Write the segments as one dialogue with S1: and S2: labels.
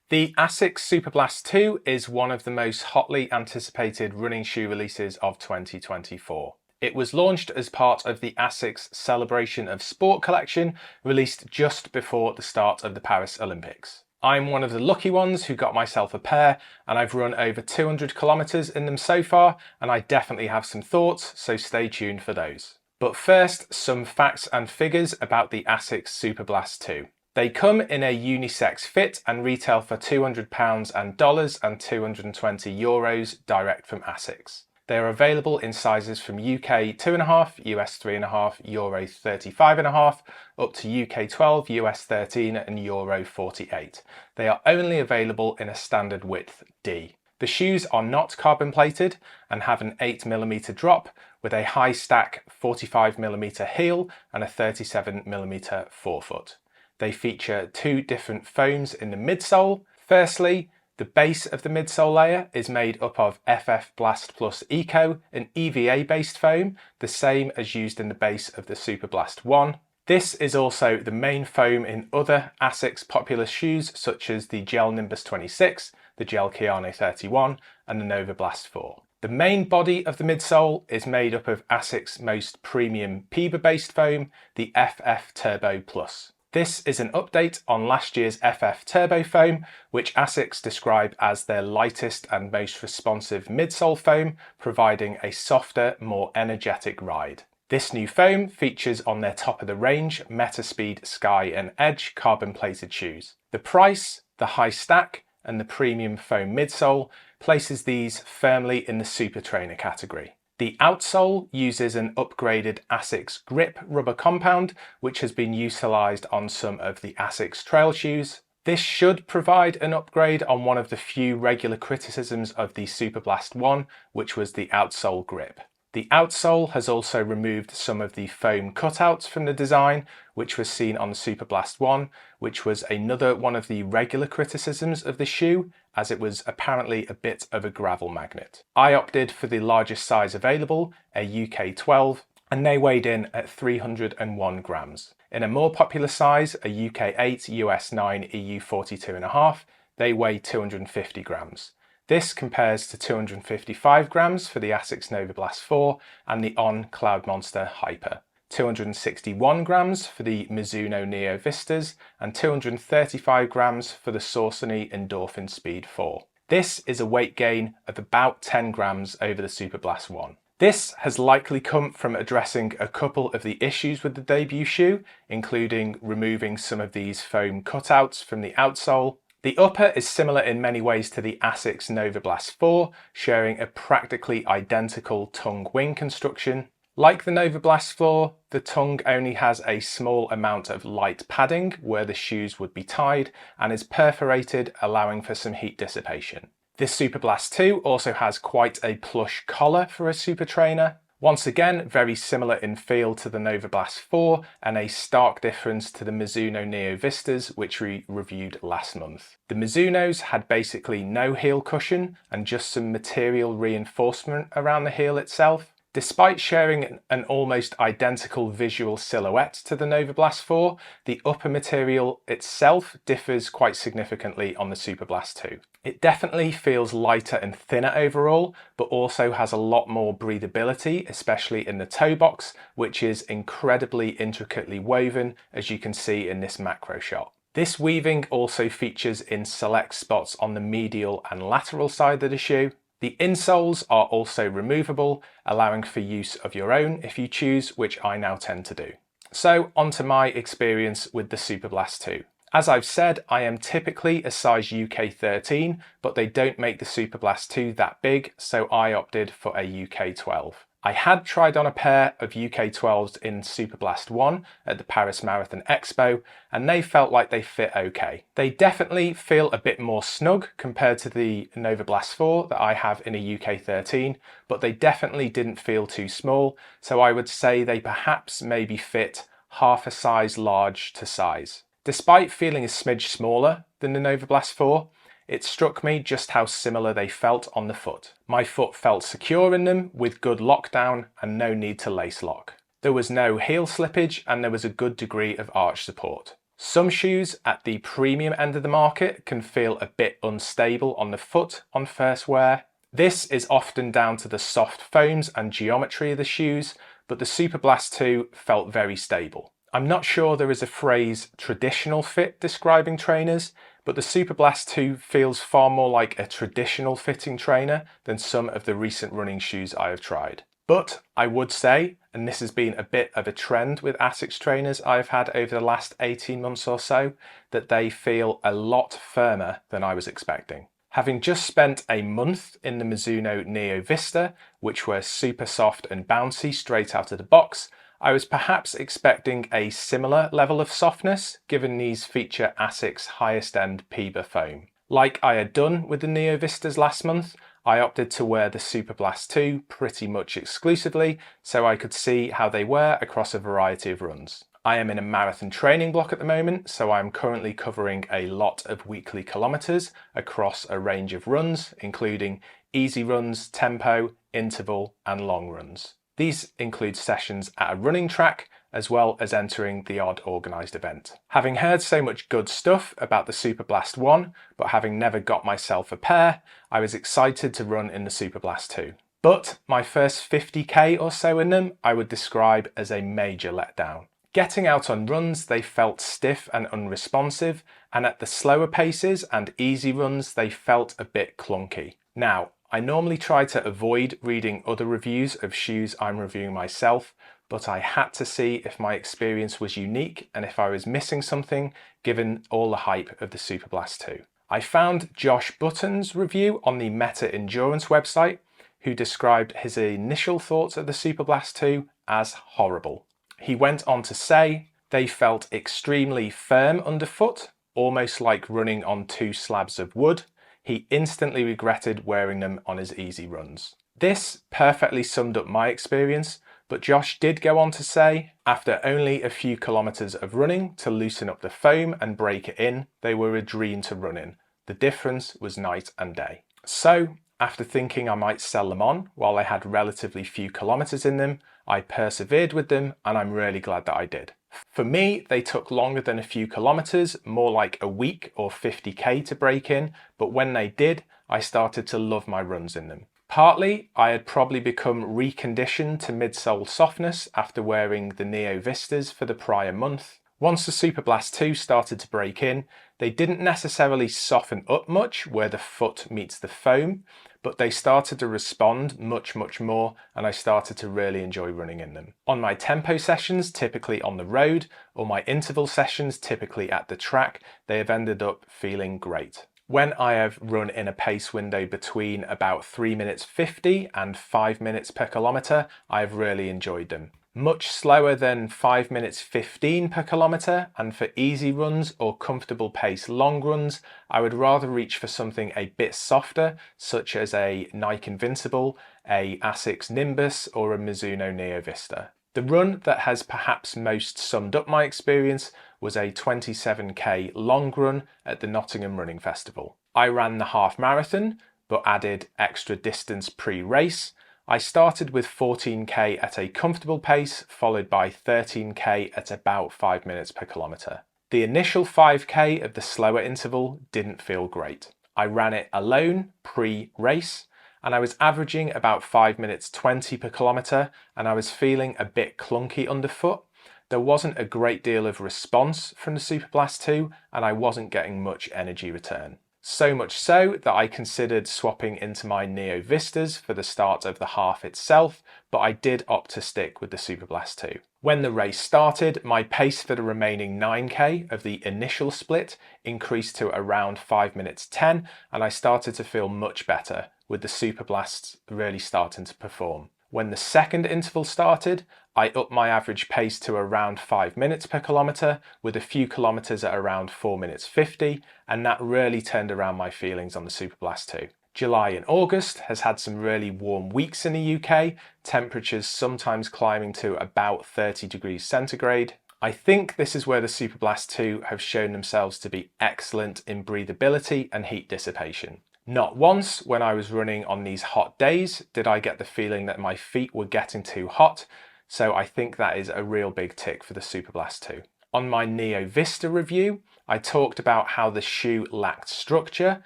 S1: The Asics Superblast 2 is one of the most hotly anticipated running shoe releases of 2024. It was launched as part of the Asics Celebration of Sport collection, released just before the start of the Paris Olympics. I'm one of the lucky ones who got myself a pair, and I've run over 200 kilometers in them so far, and I definitely have some thoughts, so stay tuned for those. But first, some facts and figures about the Asics Superblast 2. They come in a unisex fit and retail for £200 and dollars and €220 direct from Asics. They are available in sizes from UK 2.5, US 3.5, Euro 35.5, up to UK 12, US 13 and Euro 48. They are only available in a standard width D. The shoes are not carbon plated and have an 8mm drop with a high stack 45mm heel and a 37mm forefoot. They feature two different foams in the midsole. Firstly, the base of the midsole layer is made up of FF Blast Plus Eco, an EVA-based foam, the same as used in the base of the Superblast 1. This is also the main foam in other Asics popular shoes such as the Gel Nimbus 26, the Gel Keanu 31 and the Novablast 4. The main body of the midsole is made up of Asics' most premium PEBA-based foam, the FF Turbo Plus. This is an update on last year's FF Turbo foam, which Asics describe as their lightest and most responsive midsole foam, providing a softer, more energetic ride. This new foam features on their top of the range Metaspeed Sky and Edge carbon plated shoes. The price, the high stack and the premium foam midsole places these firmly in the super trainer category. The outsole uses an upgraded Asics grip rubber compound, which has been utilised on some of the Asics trail shoes. This should provide an upgrade on one of the few regular criticisms of the Superblast 1, which was the outsole grip. The outsole has also removed some of the foam cutouts from the design, which was seen on the Superblast 1, which was another one of the regular criticisms of the shoe, as it was apparently a bit of a gravel magnet. I opted for the largest size available, a UK 12, and they weighed in at 301 grams. In a more popular size, a UK 8, US 9, EU 42.5, they weigh 250 grams. This compares to 255 grams for the Asics Novablast 4 and the On Cloud Monster Hyper, 261 grams for the Mizuno Neo Vistas and 235 grams for the Saucony Endorphin Speed 4. This is a weight gain of about 10 grams over the Superblast 1. This has likely come from addressing a couple of the issues with the debut shoe, including removing some of these foam cutouts from the outsole. The upper is similar in many ways to the Asics Novablast 4, sharing a practically identical tongue wing construction. Like the Novablast 4, the tongue only has a small amount of light padding where the shoes would be tied and is perforated, allowing for some heat dissipation. This Superblast 2 also has quite a plush collar for a super trainer. Once again, very similar in feel to the Novablast 4 and a stark difference to the Mizuno Neo Vistas, which we reviewed last month. The Mizunos had basically no heel cushion and just some material reinforcement around the heel itself. Despite sharing an almost identical visual silhouette to the Novablast 4, the upper material itself differs quite significantly on the Superblast 2. It definitely feels lighter and thinner overall, but also has a lot more breathability, especially in the toe box, which is incredibly intricately woven, as you can see in this macro shot. This weaving also features in select spots on the medial and lateral side of the shoe. The insoles are also removable, allowing for use of your own if you choose, which I now tend to do. So onto my experience with the Superblast 2. As I've said, I am typically a size UK 13, but they don't make the Superblast 2 that big, so I opted for a UK 12. I had tried on a pair of UK 12s in Superblast 1 at the Paris Marathon Expo, and they felt like they fit okay. They definitely feel a bit more snug compared to the Novablast 4 that I have in a UK 13, but they definitely didn't feel too small, so I would say they perhaps maybe fit half a size large to size. Despite feeling a smidge smaller than the Novablast 4, it struck me just how similar they felt on the foot. My foot felt secure in them with good lockdown and no need to lace lock. There was no heel slippage and there was a good degree of arch support. Some shoes at the premium end of the market can feel a bit unstable on the foot on first wear. This is often down to the soft foams and geometry of the shoes, but the Superblast 2 felt very stable. I'm not sure there is a phrase traditional fit describing trainers, but the Superblast 2 feels far more like a traditional fitting trainer than some of the recent running shoes I have tried. But I would say, and this has been a bit of a trend with Asics trainers I've had over the last 18 months or so, that they feel a lot firmer than I was expecting. Having just spent a month in the Mizuno Neo Vista, which were super soft and bouncy straight out of the box, I was perhaps expecting a similar level of softness, given these feature Asics highest end PIBA foam. Like I had done with the Neo Vistas last month, I opted to wear the Superblast 2 pretty much exclusively, so I could see how they were across a variety of runs. I am in a marathon training block at the moment, so I'm currently covering a lot of weekly kilometers across a range of runs, including easy runs, tempo, interval, and long runs. These include sessions at a running track, as well as entering the odd organised event. Having heard so much good stuff about the Superblast 1, but having never got myself a pair, I was excited to run in the Superblast 2. But my first 50k or so in them, I would describe as a major letdown. Getting out on runs, they felt stiff and unresponsive, and at the slower paces and easy runs, they felt a bit clunky. Now, I normally try to avoid reading other reviews of shoes I'm reviewing myself, but I had to see if my experience was unique and if I was missing something given all the hype of the Superblast 2. I found Josh Button's review on the Meta Endurance website, who described his initial thoughts of the Superblast 2 as horrible. He went on to say they felt extremely firm underfoot, almost like running on two slabs of wood. He instantly regretted wearing them on his easy runs. This perfectly summed up my experience, but Josh did go on to say, after only a few kilometers of running to loosen up the foam and break it in, they were a dream to run in. The difference was night and day. So, after thinking I might sell them on while I had relatively few kilometers in them, I persevered with them, and I'm really glad that I did. For me, they took longer than a few kilometers, more like a week or 50k to break in, but when they did, I started to love my runs in them. Partly, I had probably become reconditioned to midsole softness after wearing the Neo Vistas for the prior month. Once the Superblast 2 started to break in, they didn't necessarily soften up much where the foot meets the foam, but they started to respond much more, and I started to really enjoy running in them. On my tempo sessions, typically on the road, or my interval sessions, typically at the track, they have ended up feeling great. When I have run in a pace window between about 3 minutes 50 and 5 minutes per kilometre, I've really enjoyed them. Much slower than 5 minutes 15 per kilometre, and for easy runs or comfortable pace long runs, I would rather reach for something a bit softer, such as a Nike Invincible, a Asics Nimbus, or a Mizuno Neo Vista. The run that has perhaps most summed up my experience was a 27k long run at the Nottingham Running Festival. I ran the half marathon, but added extra distance pre-race. I started with 14k at a comfortable pace, followed by 13k at about 5 minutes per kilometre. The initial 5k of the slower interval didn't feel great. I ran it alone pre-race, and I was averaging about 5 minutes 20 per kilometre, and I was feeling a bit clunky underfoot. There wasn't a great deal of response from the Superblast 2, and I wasn't getting much energy return. So much so that I considered swapping into my Neo Vistas for the start of the half itself, but I did opt to stick with the Superblast 2. When the race started, my pace for the remaining 9k of the initial split increased to around 5 minutes 10, and I started to feel much better, with the Superblasts really starting to perform. When the second interval started, I upped my average pace to around 5 minutes per kilometre, with a few kilometres at around 4 minutes 50, and that really turned around my feelings on the Superblast 2. July and August has had some really warm weeks in the UK, temperatures sometimes climbing to about 30 degrees centigrade. I think this is where the Superblast 2 have shown themselves to be excellent in breathability and heat dissipation. Not once when I was running on these hot days did I get the feeling that my feet were getting too hot, so I think that is a real big tick for the Superblast 2. On my Neo Vista review, I talked about how the shoe lacked structure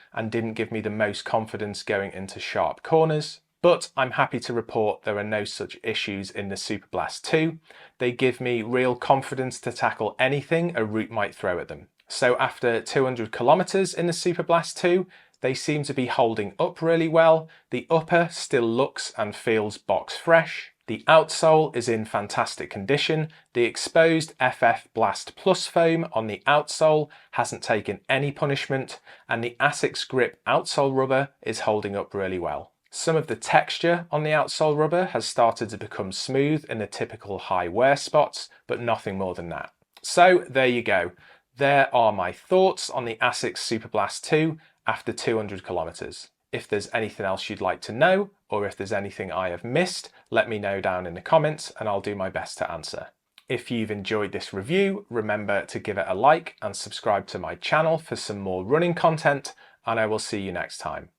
S1: and didn't give me the most confidence going into sharp corners. But I'm happy to report there are no such issues in the Superblast 2. They give me real confidence to tackle anything a route might throw at them. So after 200 kilometers in the Superblast 2, they seem to be holding up really well. The upper still looks and feels box fresh. The outsole is in fantastic condition. The exposed FF Blast Plus foam on the outsole hasn't taken any punishment, and the Asics Grip outsole rubber is holding up really well. Some of the texture on the outsole rubber has started to become smooth in the typical high wear spots, but nothing more than that. So there you go. There are my thoughts on the Asics Superblast 2 after 200 kilometers. If there's anything else you'd like to know, or if there's anything I have missed, let me know down in the comments and I'll do my best to answer. If you've enjoyed this review, remember to give it a like and subscribe to my channel for some more running content, and I will see you next time.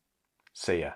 S1: See ya.